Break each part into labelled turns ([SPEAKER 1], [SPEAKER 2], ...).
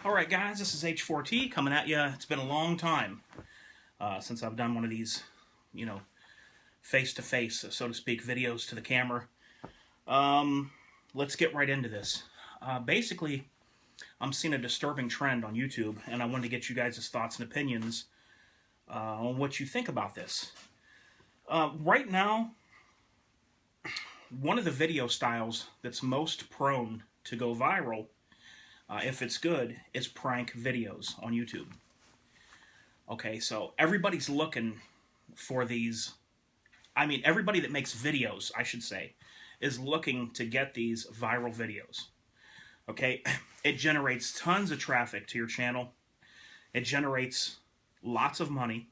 [SPEAKER 1] Alright guys, this is H4T coming at you. It's been a long time since I've done one of these, face-to-face, so to speak, videos to the camera. Let's get right into this. Basically, I'm seeing a disturbing trend on YouTube, and I wanted to get you guys' thoughts and opinions on what you think about this. Right now, one of the video styles that's most prone to go viral, if it's good, is prank videos on YouTube. Okay, so everybody's looking for these. I mean, everybody that makes videos, I should say, is looking to get these viral videos. Okay, it generates tons of traffic to your channel. It generates lots of money.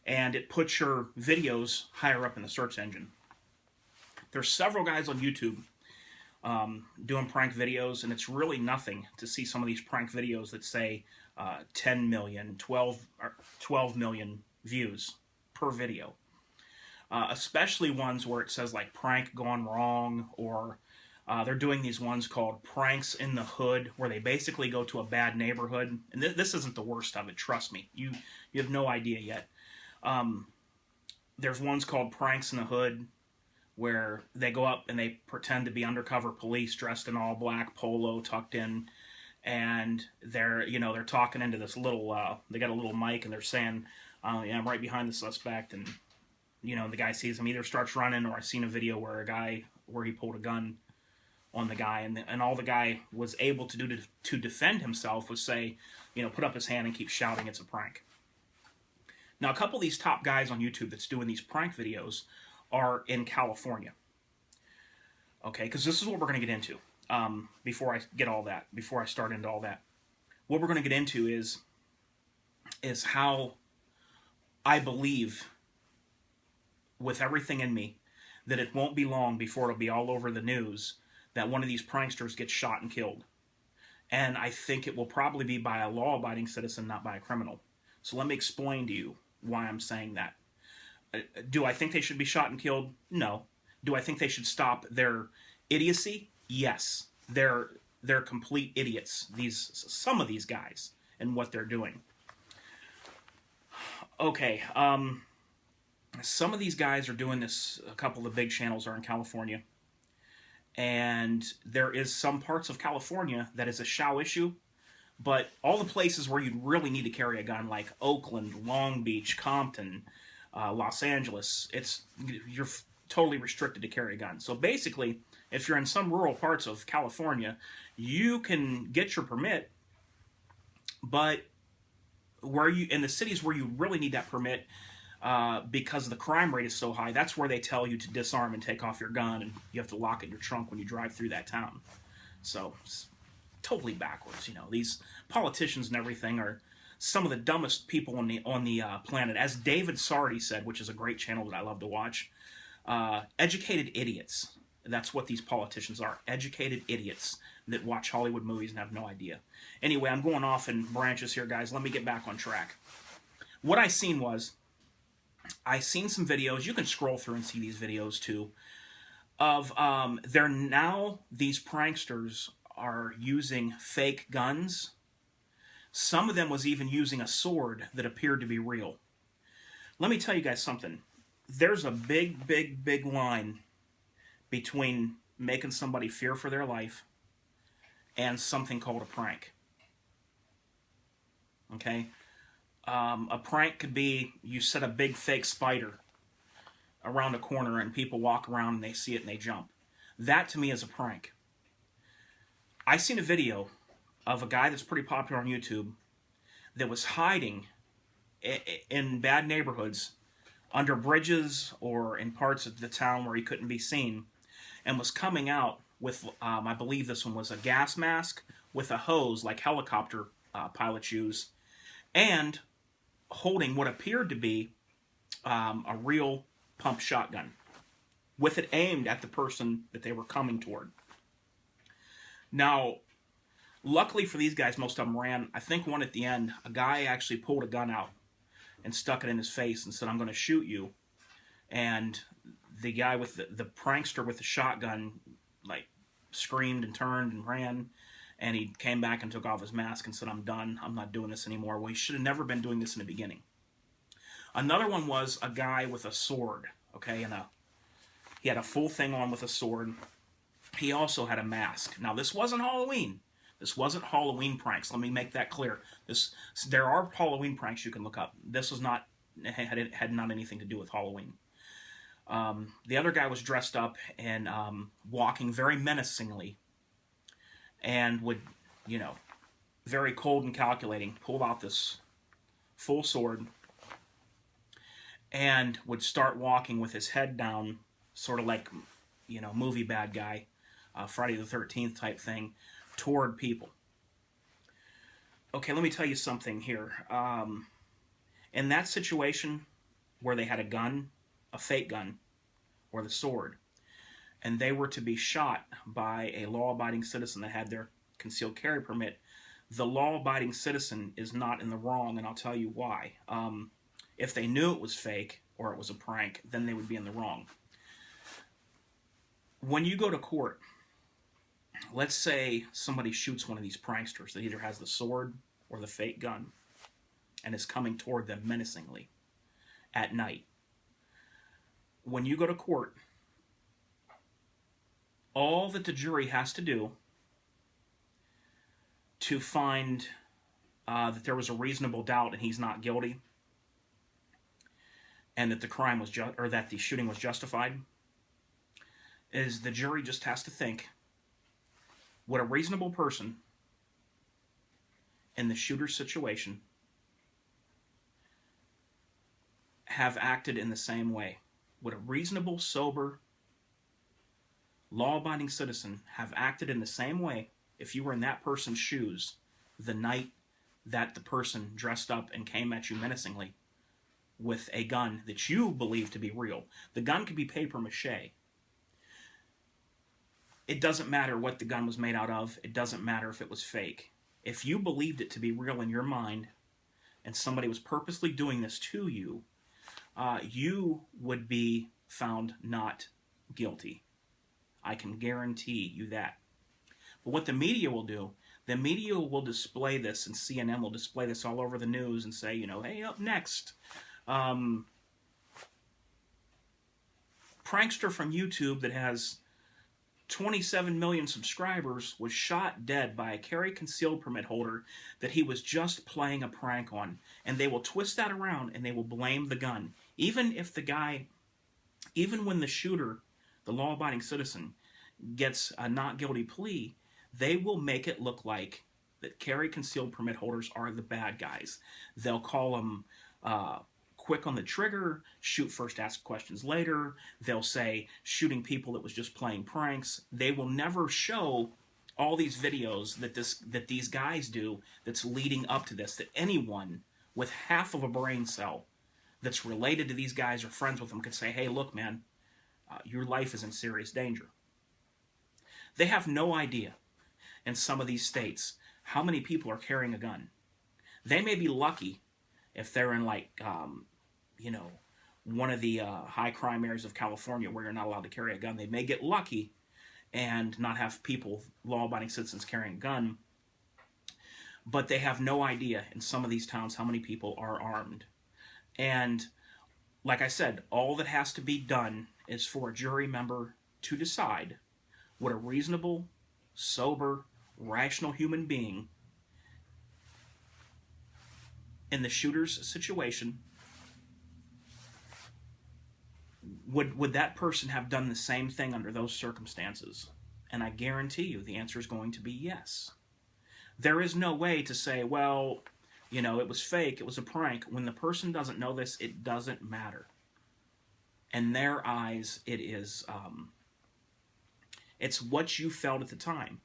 [SPEAKER 1] And it puts your videos higher up in the search engine. There's several guys on YouTube doing prank videos, and it's really nothing to see some of these prank videos that say 10 million, 12 million views per video. Especially ones where it says like prank gone wrong, or they're doing these ones called pranks in the hood, where they basically go to a bad neighborhood. And this isn't the worst of it, trust me. You have no idea yet. There's ones called pranks in the hood, where they go up and they pretend to be undercover police dressed in all black, polo tucked in, and they're talking into this little they got a little mic, and they're saying, yeah, I'm right behind the suspect, and the guy sees him, either starts running, or I've seen a video where he pulled a gun on the guy, and all the guy was able to do to defend himself was say, put up his hand and keep shouting it's a prank. Now, a couple of these top guys on YouTube that's doing these prank videos are in California. Okay, because this is what we're going to get into. Before I start into all that, what we're going to get into is how I believe, with everything in me, that it won't be long before it'll be all over the news that one of these pranksters gets shot and killed. And I think it will probably be by a law-abiding citizen, not by a criminal. So let me explain to you why I'm saying that. Do I think they should be shot and killed? No. Do I think they should stop their idiocy? Yes. They're complete idiots, some of these guys, and what they're doing. Okay, some of these guys are doing this. A couple of the big channels are in California. And there is some parts of California that is a shall issue, but all the places where you'd really need to carry a gun, like Oakland, Long Beach, Compton, Los Angeles, you're totally restricted to carry a gun. So basically, if you're in some rural parts of California, you can get your permit, but in the cities where you really need that permit, because the crime rate is so high, that's where they tell you to disarm and take off your gun, and you have to lock it in your trunk when you drive through that town. So it's totally backwards. These politicians and everything are some of the dumbest people on the planet. As David Sardi said, which is a great channel that I love to watch, educated idiots. That's what these politicians are. Educated idiots that watch Hollywood movies and have no idea. Anyway, I'm going off in branches here, guys. Let me get back on track. What I seen some videos. You can scroll through and see these videos too. Of these pranksters are using fake guns. Some of them was even using a sword that appeared to be real. Let me tell you guys something. There's a big, big, big line between making somebody fear for their life and something called a prank. Okay? A prank could be you set a big fake spider around a corner and people walk around and they see it and they jump. That to me is a prank. I seen a video of a guy that's pretty popular on YouTube that was hiding in bad neighborhoods, under bridges or in parts of the town where he couldn't be seen, and was coming out with, I believe this one was a gas mask with a hose like helicopter pilots use, and holding what appeared to be a real pump shotgun, with it aimed at the person that they were coming toward. Now, luckily for these guys, most of them ran. I think one at the end, a guy actually pulled a gun out and stuck it in his face and said, "I'm going to shoot you." And the guy with the prankster with the shotgun, like, screamed and turned and ran. And he came back and took off his mask and said, I'm done. I'm not doing this anymore. Well, he should have never been doing this in the beginning. Another one was a guy with a sword, okay, and he had a full thing on with a sword. He also had a mask. Now, this wasn't Halloween. This wasn't Halloween pranks. Let me make that clear. There are Halloween pranks you can look up. This was not, had not anything to do with Halloween. The other guy was dressed up and walking very menacingly, and would, you know, very cold and calculating, pull out this full sword and would start walking with his head down, sort of like, you know, movie bad guy, Friday the 13th type thing, toward people. Okay, let me tell you something here. In that situation where they had a gun, a fake gun, or the sword, and they were to be shot by a law-abiding citizen that had their concealed carry permit, the law-abiding citizen is not in the wrong, and I'll tell you why. If they knew it was fake or it was a prank, then they would be in the wrong. When you go to court, let's say somebody shoots one of these pranksters that either has the sword or the fake gun and is coming toward them menacingly at night. When you go to court, all that the jury has to do to find that there was a reasonable doubt and he's not guilty, and that the crime was or that the shooting was justified, is the jury just has to think, would a reasonable person in the shooter's situation have acted in the same way? Would a reasonable, sober, law-abiding citizen have acted in the same way if you were in that person's shoes the night that the person dressed up and came at you menacingly with a gun that you believe to be real? The gun could be paper mache. It doesn't matter what the gun was made out of. It doesn't matter if it was fake. If you believed it to be real in your mind and somebody was purposely doing this to you, you would be found not guilty. I can guarantee you that. But what the media will do, the media will display this, and CNN will display this all over the news and say, you know, hey, up next, prankster from YouTube that has 27 million subscribers was shot dead by a carry concealed permit holder that he was just playing a prank on. And they will twist that around and they will blame the gun. Even if the guy, even when the shooter, the law-abiding citizen, gets a not guilty plea, they will make it look like that carry concealed permit holders are the bad guys. They'll call them quick on the trigger, shoot first, ask questions later. They'll say shooting people that was just playing pranks. They will never show all these videos that these guys do that's leading up to this, that anyone with half of a brain cell that's related to these guys or friends with them could say, hey, look, man, your life is in serious danger. They have no idea in some of these states how many people are carrying a gun. They may be lucky if they're in, like, you know, one of the high crime areas of California where you're not allowed to carry a gun. They may get lucky and not have people, law-abiding citizens, carrying a gun. But they have no idea in some of these towns how many people are armed. And like I said, all that has to be done is for a jury member to decide what a reasonable, sober, rational human being in the shooter's situation, would that person have done the same thing under those circumstances? And I guarantee you the answer is going to be yes. There is no way to say, well, you know, it was fake, it was a prank. When the person doesn't know this, it doesn't matter. In their eyes, it is, it's what you felt at the time.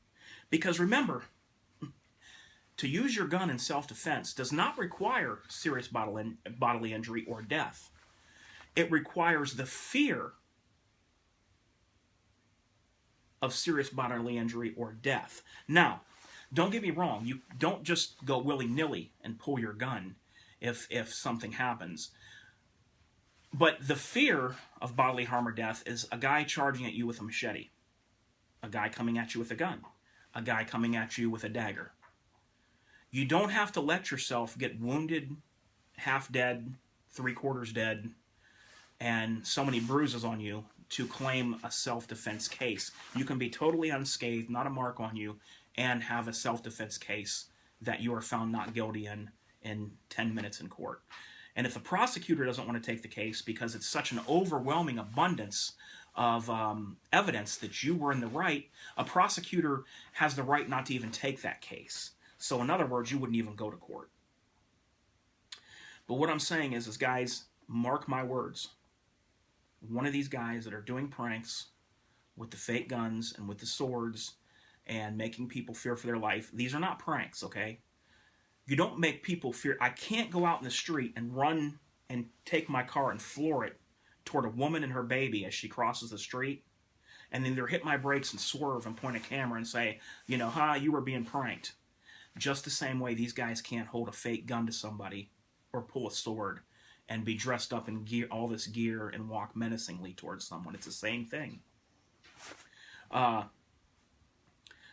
[SPEAKER 1] Because remember, to use your gun in self-defense does not require serious bodily injury or death. It requires the fear of serious bodily injury or death. Now, don't get me wrong. You don't just go willy-nilly and pull your gun if something happens. But the fear of bodily harm or death is a guy charging at you with a machete, a guy coming at you with a gun, a guy coming at you with a dagger. You don't have to let yourself get wounded, half dead, three-quarters dead, and so many bruises on you to claim a self-defense case. You can be totally unscathed, not a mark on you, and have a self-defense case that you are found not guilty in 10 minutes in court. And if the prosecutor doesn't want to take the case because it's such an overwhelming abundance of evidence that you were in the right, a prosecutor has the right not to even take that case. So in other words, you wouldn't even go to court. But what I'm saying is guys, mark my words. One of these guys that are doing pranks with the fake guns and with the swords and making people fear for their life, these are not pranks, okay? You don't make people fear. I can't go out in the street and run and take my car and floor it toward a woman and her baby as she crosses the street, and then either hit my brakes and swerve and point a camera and say, you know, you were being pranked. Just the same way these guys can't hold a fake gun to somebody or pull a sword and be dressed up in gear, all this gear, and walk menacingly towards someone. It's the same thing.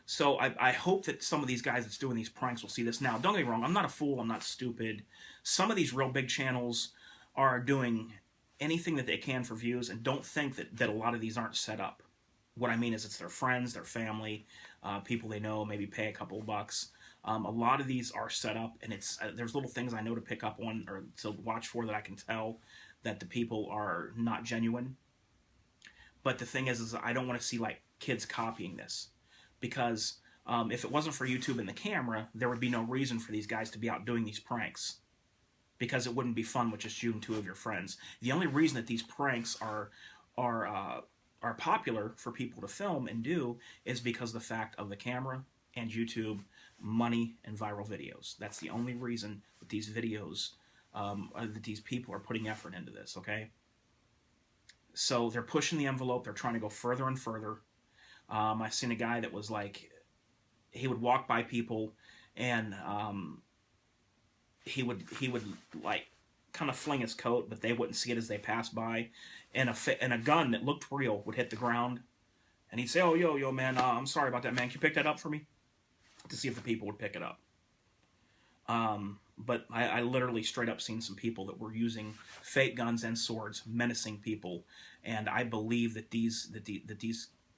[SPEAKER 1] So I hope that some of these guys that's doing these pranks will see this. Now, don't get me wrong, I'm not a fool, I'm not stupid. Some of these real big channels are doing anything that they can for views, and don't think that a lot of these aren't set up. What I mean is it's their friends, their family, people they know, maybe pay a couple of bucks. A lot of these are set up, and it's there's little things I know to pick up on or to watch for that I can tell that the people are not genuine. But the thing is I don't want to see like kids copying this, because if it wasn't for YouTube and the camera, there would be no reason for these guys to be out doing these pranks, because it wouldn't be fun with just you and two of your friends. The only reason that these pranks are popular for people to film and do is because of the fact of the camera and YouTube, money, and viral videos. That's the only reason that these videos, that these people are putting effort into this, okay? So they're pushing the envelope. They're trying to go further and further. I seen a guy that was like, he would walk by people and he would like kind of fling his coat, but they wouldn't see it as they passed by, and a gun that looked real would hit the ground, and he'd say, "Oh, yo, man, I'm sorry about that, man. Can you pick that up for me?" To see if the people would pick it up. But I literally straight up seen some people that were using fake guns and swords, menacing people, and I believe that these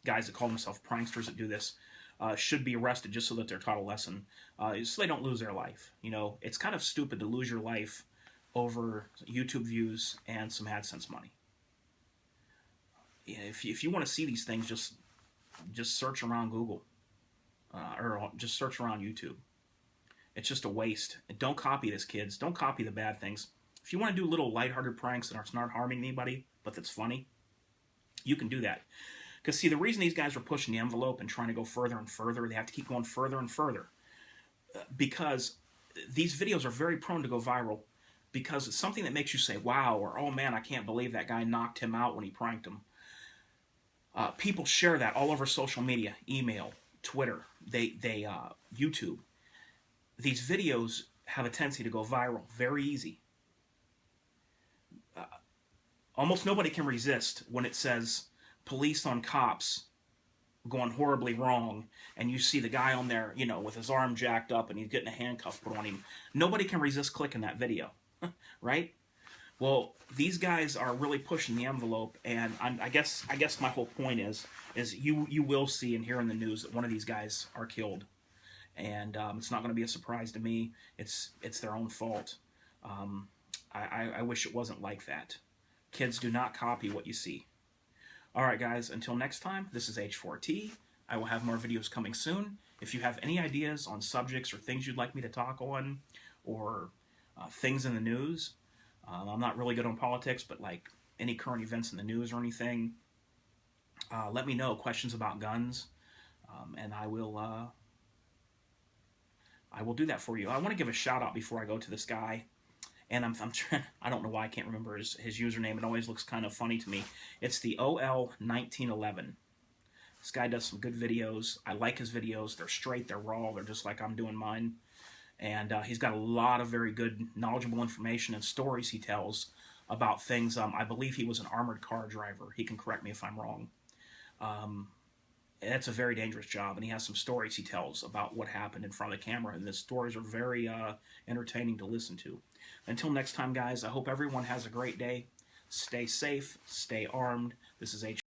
[SPEAKER 1] guys that call themselves pranksters that do this should be arrested just so that they're taught a lesson, so they don't lose their life. You know, it's kind of stupid to lose your life over YouTube views and some AdSense money. If you want to see these things, just search around Google, or just search around YouTube. It's just a waste. And don't copy this, kids. Don't copy the bad things. If you want to do little lighthearted pranks that are not harming anybody, but that's funny, you can do that. Because, see, the reason these guys are pushing the envelope and trying to go further and further, they have to keep going further and further, because these videos are very prone to go viral, because it's something that makes you say, wow, or, oh, man, I can't believe that guy knocked him out when he pranked him. People share that all over social media, email, Twitter, YouTube. These videos have a tendency to go viral very easy. Almost nobody can resist when it says police on cops going horribly wrong, and you see the guy on there, you know, with his arm jacked up and he's getting a handcuff put on him. Nobody can resist clicking that video, right? Well, these guys are really pushing the envelope, and I guess my whole point is you will see and hear in the news that one of these guys are killed, and it's not going to be a surprise to me. It's their own fault. I wish it wasn't like that. Kids, do not copy what you see. All right, guys, until next time, this is H4T. I will have more videos coming soon. If you have any ideas on subjects or things you'd like me to talk on, or things in the news, I'm not really good on politics, but like any current events in the news or anything, let me know. Questions about guns, and I will do that for you. I want to give a shout out before I go to this guy. And I'm trying, I don't know why I can't remember his username. It always looks kind of funny to me. It's the OL1911. This guy does some good videos. I like his videos. They're straight, they're raw, they're just like I'm doing mine. And he's got a lot of very good, knowledgeable information and stories he tells about things. I believe he was an armored car driver. He can correct me if I'm wrong. That's a very dangerous job, and he has some stories he tells about what happened in front of the camera, and the stories are very entertaining to listen to. Until next time, guys, I hope everyone has a great day. Stay safe, stay armed. This is H.